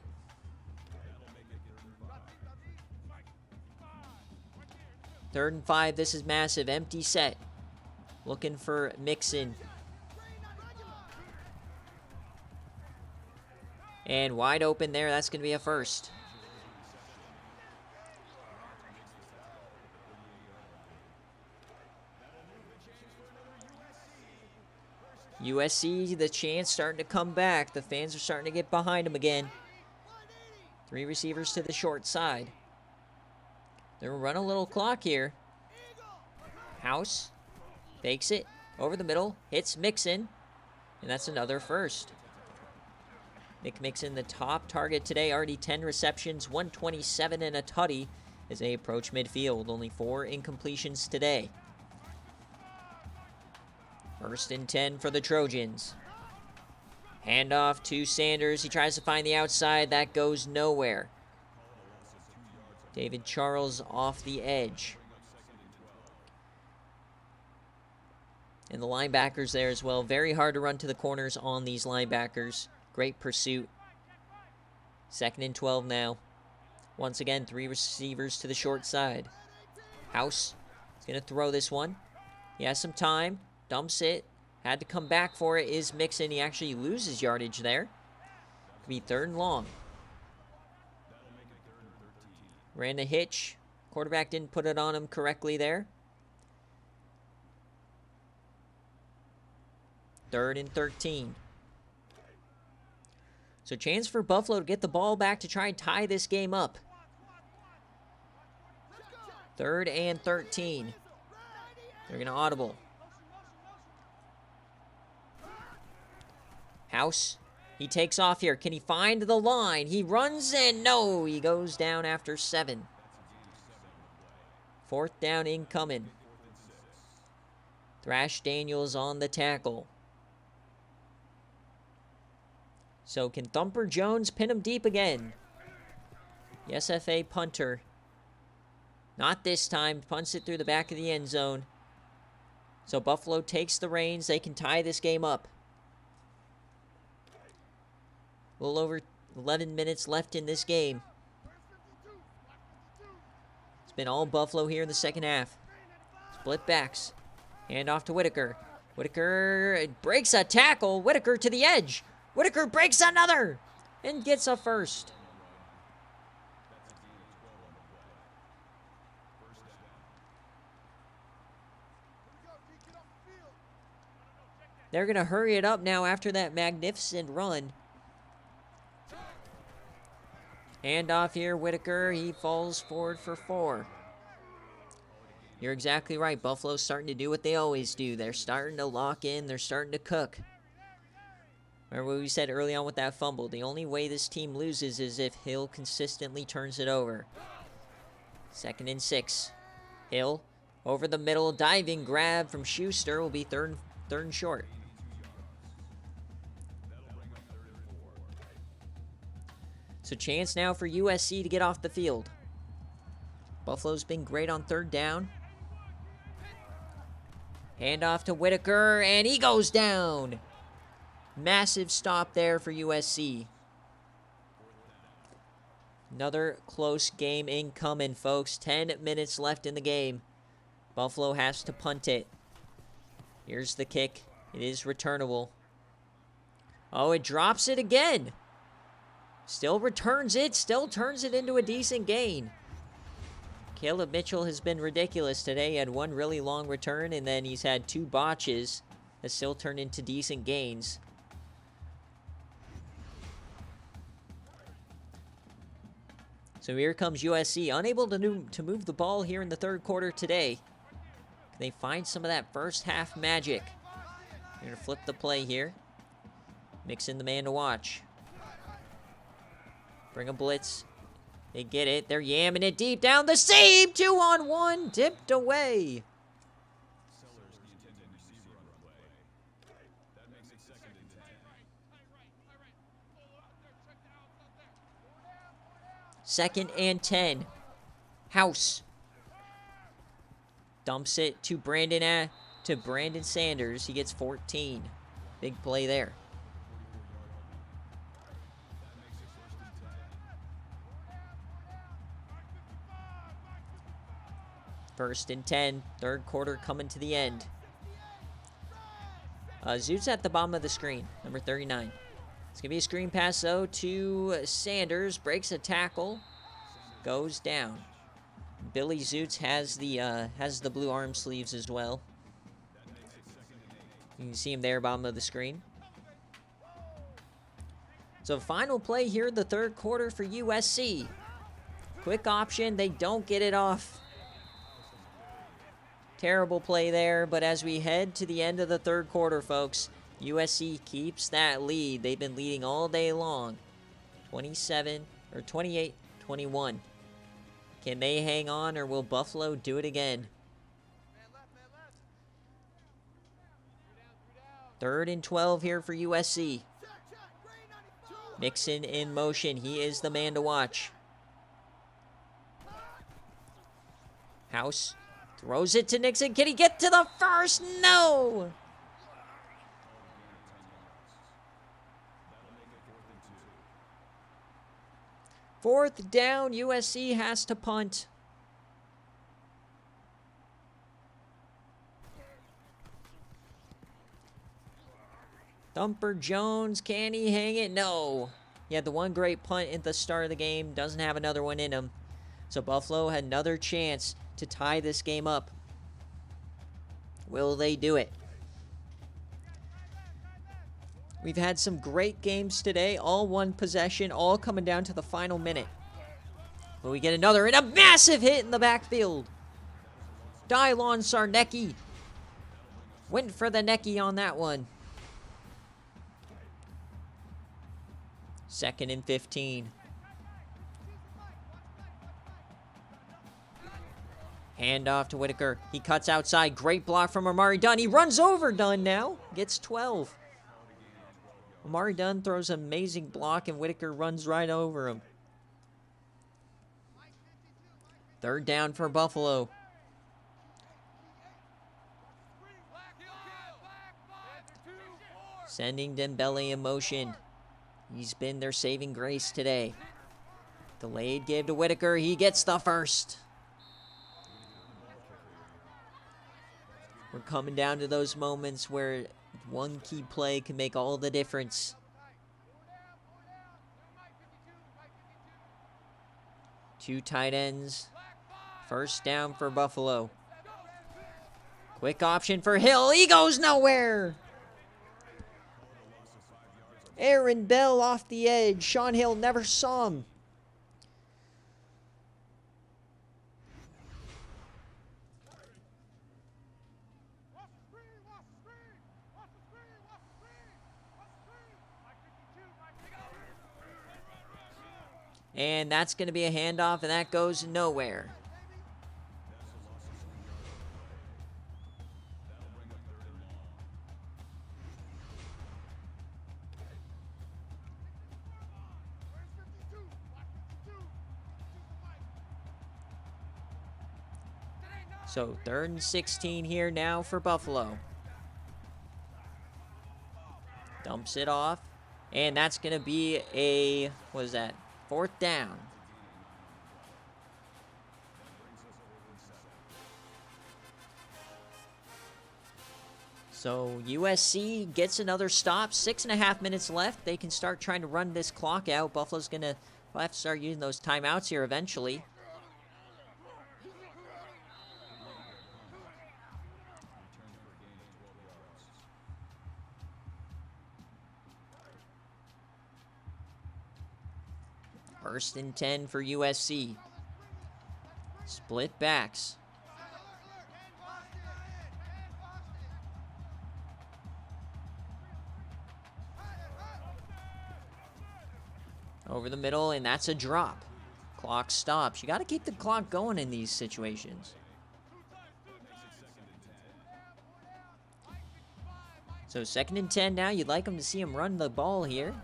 Third and 5. This is massive. Empty set. Looking for Mixon. And wide open there. That's going to be a first. USC, the chance starting to come back. The fans are starting to get behind them again. 3 receivers to the short side. They're running a little clock here. House fakes it over the middle, hits Mixon, and that's another first. Nick Mixon, the top target today, already 10 receptions, 127 and a tutty as they approach midfield. Only 4 incompletions today. First and 10 for the Trojans. Handoff to Sanders. He tries to find the outside. That goes nowhere. David Charles off the edge. And the linebackers there as well. Very hard to run to the corners on these linebackers. Great pursuit. Second and 12 now. Once again, 3 receivers to the short side. House is going to throw this one. He has some time. Dumps it. Had to come back for it is Mixon. He actually loses yardage there. Could be 3rd and long. Ran a hitch. Quarterback didn't put it on him correctly there. 3rd and 13. So chance for Buffalo to get the ball back to try and tie this game up. 3rd and 13. They're going to audible. House, he takes off here. Can he find the line? He runs in. No, he goes down after 7. 4th down incoming. Thrash Daniels on the tackle. So can Thumper Jones pin him deep again? The SFA punter. Not this time. Punts it through the back of the end zone. So Buffalo takes the reins. They can tie this game up. A little over 11 minutes left in this game. It's been all Buffalo here in the second half. Split backs. Hand off to Whitaker. Whitaker breaks a tackle. Whitaker to the edge. Whitaker breaks another and gets a first. They're going to hurry it up now after that magnificent run. Handoff here, Whitaker. He falls forward for 4. You're exactly right. Buffalo's starting to do what they always do. They're starting to lock in. They're starting to cook. Remember what we said early on with that fumble. The only way this team loses is if Hill consistently turns it over. 2nd and 6. Hill over the middle. Diving grab from Schuster will be third and short. So chance now for USC to get off the field. Buffalo's been great on 3rd down. Handoff to Whitaker, and he goes down. Massive stop there for USC. Another close game incoming, folks. 10 minutes left in the game. Buffalo has to punt it. Here's the kick. It is returnable. Oh, it drops it again. Still returns it. Still turns it into a decent gain. Caleb Mitchell has been ridiculous today. He had 1 really long return, and then he's had 2 botches that still turned into decent gains. So here comes USC, unable to move the ball here in the 3rd quarter today. Can they find some of that first half magic? They're going to flip the play here. Mix in the man to watch. Bring a blitz. They get it. They're yamming it deep down the seam. 2-on-1. Dipped away. Second and 10. House. Dumps it to Brandon Sanders. He gets 14. Big play there. First and 10. 3rd quarter coming to the end. Zoot's at the bottom of the screen. Number 39. It's going to be a screen pass, though, to Sanders. Breaks a tackle. Goes down. Billy Zoots has the blue arm sleeves as well. You can see him there, bottom of the screen. So final play here in the 3rd quarter for USC. Quick option. They don't get it off. Terrible play there, but as we head to the end of the 3rd quarter, folks, USC keeps that lead. They've been leading all day long. 28-21. Can they hang on, or will Buffalo do it again? 3rd and 12 here for USC. Mixon in motion. He is the man to watch. House throws it to Nixon. Can he get to the first? No! Fourth down, USC has to punt. Thumper Jones, can he hang it? No. He had the one great punt at the start of the game. Doesn't have another one in him. So Buffalo had another chance to tie this game up. Will they do it? We've had some great games today, all one possession, all coming down to the final minute. Will we get another and a massive hit in the backfield? Dylon Sarnecki went for the necky on that one. 2nd and 15. Handoff to Whitaker. He cuts outside. Great block from Amari Dunn. He runs over Dunn now. Gets 12. Amari Dunn throws an amazing block, and Whitaker runs right over him. 3rd down for Buffalo. Sending Dembele in motion. He's been their saving grace today. Delayed give to Whitaker. He gets the first. We're coming down to those moments where one key play can make all the difference. Two tight ends. First down for Buffalo. Quick option for Hill. He goes nowhere. Aaron Bell off the edge. Sean Hill never saw him. And that's going to be a handoff, and that goes nowhere. So 3rd and 16 here now for Buffalo. Dumps it off. And that's going to be a, what is that? 4th down. So USC gets another stop. 6.5 minutes left. They can start trying to run this clock out. Buffalo's going to have to start using those timeouts here eventually. First and 10 for USC. Split backs. Over the middle, and that's a drop. Clock stops. You got to keep the clock going in these situations. So 2nd and 10 now. You'd like them to see him run the ball here.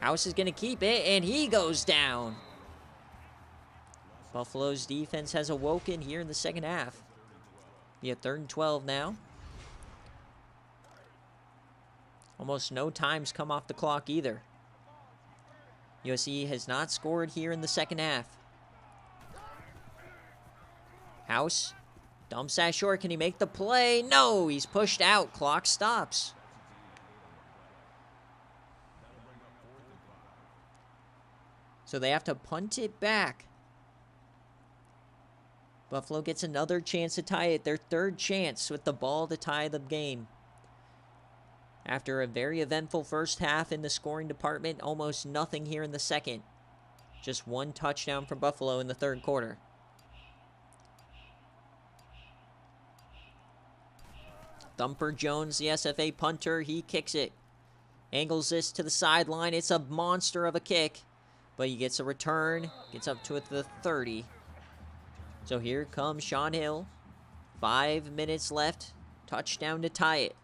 House is going to keep it, and he goes down. Buffalo's defense has awoken here in the second half. Be a 3rd and 12 now. Almost no times come off the clock either. USC has not scored here in the second half. House dumps that short. Can he make the play? No, he's pushed out. Clock stops. So they have to punt it back. Buffalo gets another chance to tie it. Their 3rd chance with the ball to tie the game. After a very eventful first half in the scoring department, almost nothing here in the second. Just 1 touchdown for Buffalo in the 3rd quarter. Thumper Jones, the SFA punter, he kicks it. Angles this to the sideline. It's a monster of a kick. But he gets a return, gets up to the 30. So here comes Sean Hill. 5 minutes left. Touchdown to tie it.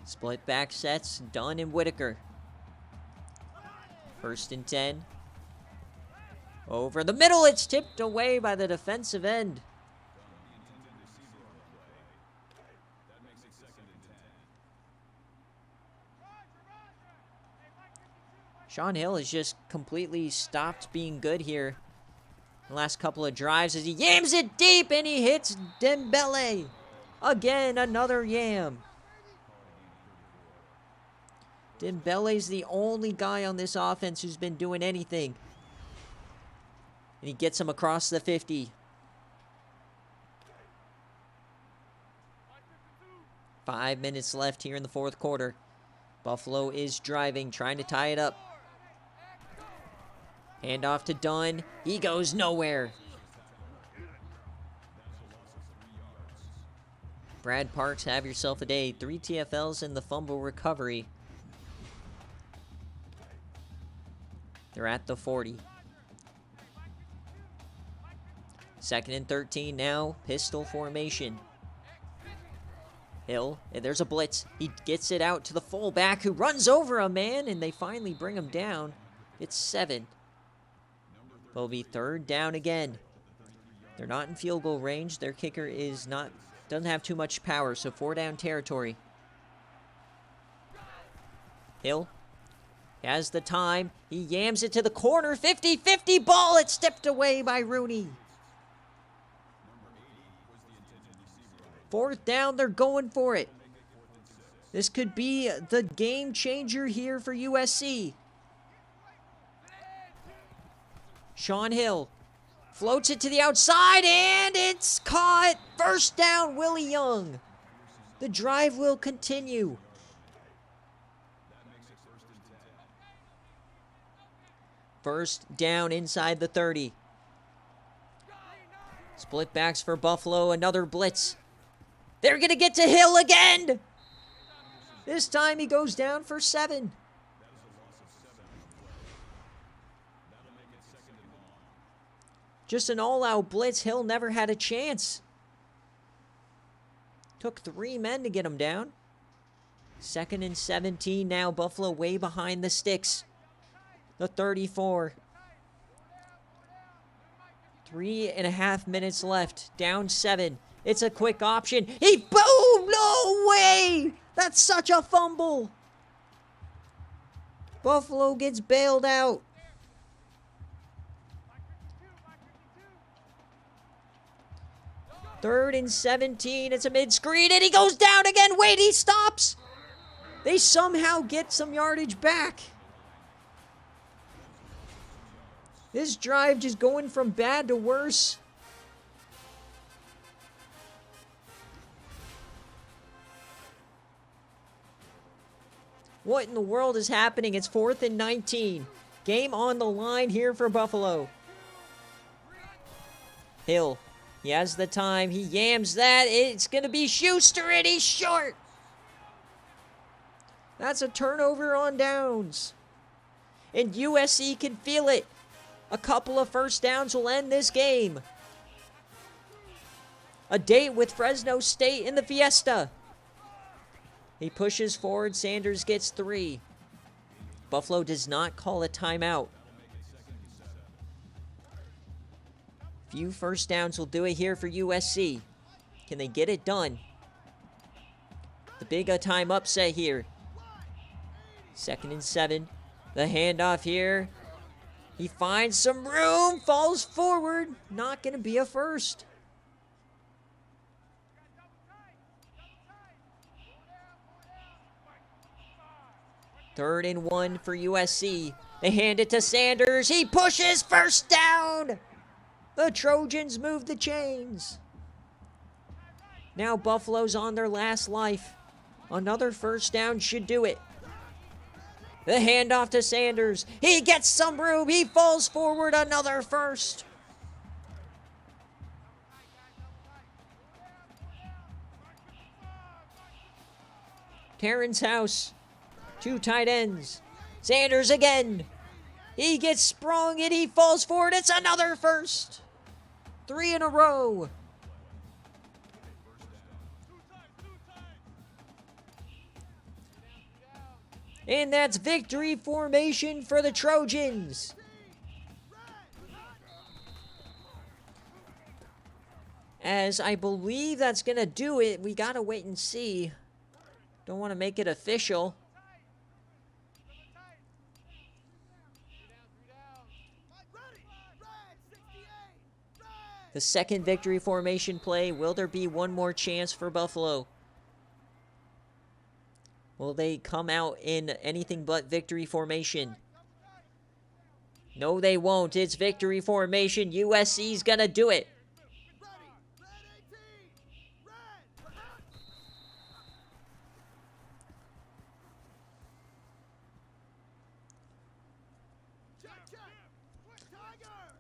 Split back sets, Dunn and Whitaker. 1st and 10. Over the middle, it's tipped away by the defensive end. Sean Hill has just completely stopped being good here the last couple of drives as he yams it deep and he hits Dembele. Again, another yam. Dembele's the only guy on this offense who's been doing anything. And he gets him across the 50. 5 minutes left here in the 4th quarter. Buffalo is driving, trying to tie it up. Handoff to Dunn. He goes nowhere. Brad Parks, have yourself a day. 3 TFLs in the fumble recovery. They're at the 40. 2nd and 13 now. Pistol formation. Hill, and there's a blitz. He gets it out to the fullback who runs over a man, and they finally bring him down. It's 7. It'll be 3rd down again. They're not in field goal range. Their kicker doesn't have too much power, so 4 down territory. Hill has the time. He yams it to the corner. 50-50 ball. It's tipped away by Rooney. 4th down. They're going for it. This could be the game changer here for USC. Sean Hill floats it to the outside, and it's caught. 1st down, Willie Young. The drive will continue. First down inside the 30. Split backs for Buffalo. Another blitz. They're going to get to Hill again. This time he goes down for 7. Just an all-out blitz. Hill never had a chance. Took 3 men to get him down. 2nd and 17 now. Buffalo way behind the sticks. The 34. 3.5 minutes left. Down 7. It's a quick option. Boom! No way! That's such a fumble. Buffalo gets bailed out. Third and 17. It's a mid-screen, and he goes down again. Wait, he stops. They somehow get some yardage back. This drive just going from bad to worse. What in the world is happening? It's 4th and 19. Game on the line here for Buffalo. Hill. He has the time. He yams that. It's going to be Schuster, and he's short. That's a turnover on downs. And USC can feel it. A couple of first downs will end this game. A date with Fresno State in the Fiesta. He pushes forward. Sanders gets 3. Buffalo does not call a timeout. Few first downs will do it here for USC. Can they get it done? The big time upset here. 2nd and 7. The handoff here. He finds some room, falls forward. Not going to be a first. Third and 1 for USC. They hand it to Sanders. He pushes, first down. The Trojans move the chains. Now Buffalo's on their last life. Another first down should do it. The handoff to Sanders. He gets some room. He falls forward. Another first. Terrence House. 2 tight ends. Sanders again. He gets sprung and he falls forward. It's another first. 3 in a row. And that's victory formation for the Trojans. As I believe that's going to do it. We got to wait and see. Don't want to make it official. The second victory formation play. Will there be one more chance for Buffalo? Will they come out in anything but victory formation? No, they won't. It's victory formation. USC's gonna do it.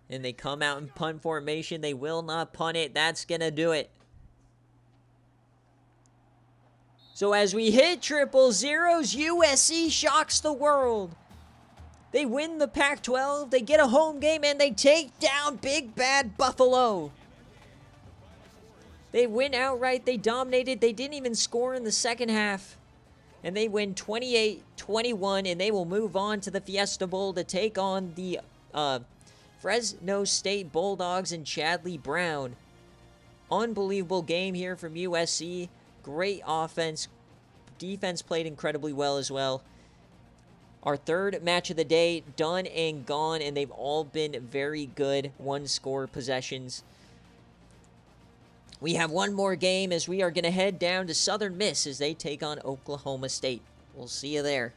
And they come out in punt formation. They will not punt it. That's going to do it. So as we hit 000s, USC shocks the world. They win the Pac-12. They get a home game, and they take down Big Bad Buffalo. They win outright. They dominated. They didn't even score in the second half. And they win 28-21, and they will move on to the Fiesta Bowl to take on the Fresno State Bulldogs and Chadley Brown. Unbelievable game here from USC. Great offense. Defense played incredibly well as well. Our third match of the day, done and gone, and they've all been very good one-score possessions. We have one more game as we are going to head down to Southern Miss as they take on Oklahoma State. We'll see you there.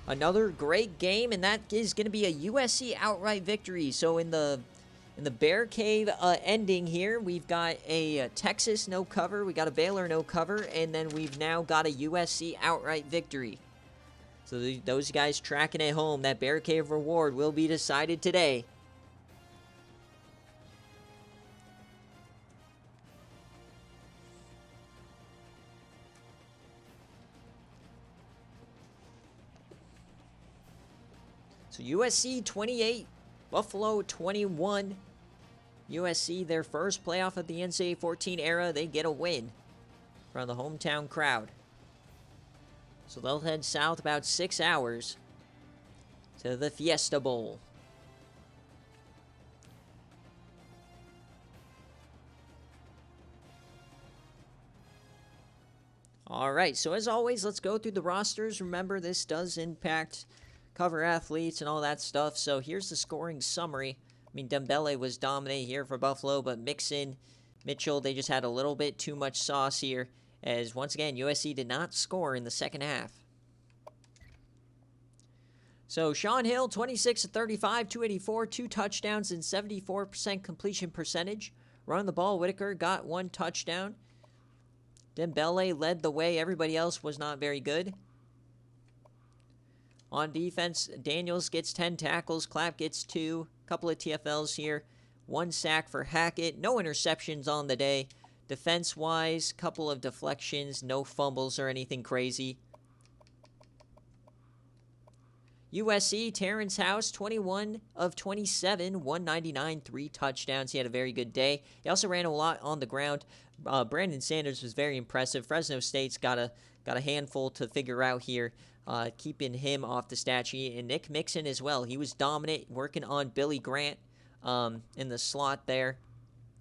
Another great game, and that is going to be a USC outright victory. So in the In the BearCave ending here, we've got a Texas no cover, we got a Baylor no cover, and then we've now got a USC outright victory. So those guys tracking it home, that BearCave reward will be decided today. So USC 28, Buffalo 21. USC, their first playoff of the NCAA 14 era, they get a win from the hometown crowd. So they'll head south about 6 hours to the Fiesta Bowl. All right, so as always, let's go through the rosters. Remember, this does impact cover athletes and all that stuff. So here's the scoring summary. I mean, Dembele was dominating here for Buffalo, but Mixon, Mitchell, they just had a little bit too much sauce here, as once again, USC did not score in the second half. So Sean Hill, 26 of 35, 284, 2 touchdowns, and 74% completion percentage. Running the ball, Whitaker got 1 touchdown. Dembele led the way. Everybody else was not very good. On defense, Daniels gets 10 tackles. Clapp gets 2. Couple of TFLs here. 1 sack for Hackett. No interceptions on the day. Defense-wise, couple of deflections. No fumbles or anything crazy. USC, Terrence House, 21 of 27, 199, 3 touchdowns. He had a very good day. He also ran a lot on the ground. Brandon Sanders was very impressive. Fresno State's got a handful to figure out here, keeping him off the stat sheet. And Nick Mixon as well. He was dominant, working on Billy Grant in the slot there.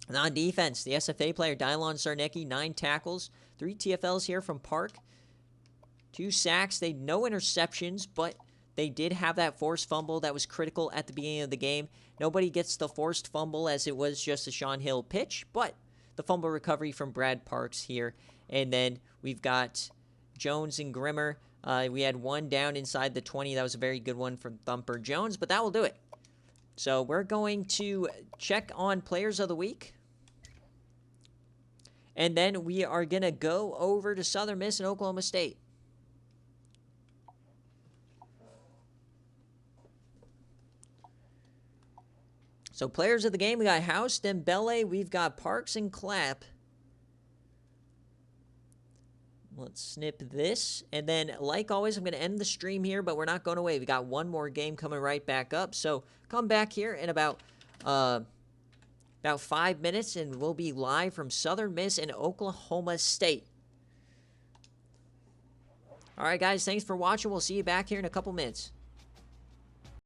And on defense, the SFA player, Dylon Zarnicki, 9 tackles, 3 TFLs here from Park, 2 sacks. They no interceptions, but they did have that forced fumble that was critical at the beginning of the game. Nobody gets the forced fumble as it was just a Sean Hill pitch, but the fumble recovery from Brad Parks here. And then we've got Jones and Grimmer. We had 1 down inside the 20. That was a very good one from Thumper Jones, but that will do it. So we're going to check on Players of the Week. And then we are going to go over to Southern Miss and Oklahoma State. So players of the game, we got House, Dembele, we've got Parks and Clapp. Let's snip this. And then, like always, I'm going to end the stream here, but we're not going away. We got one more game coming right back up. So come back here in about 5 minutes, and we'll be live from Southern Miss and Oklahoma State. All right, guys, thanks for watching. We'll see you back here in a couple minutes.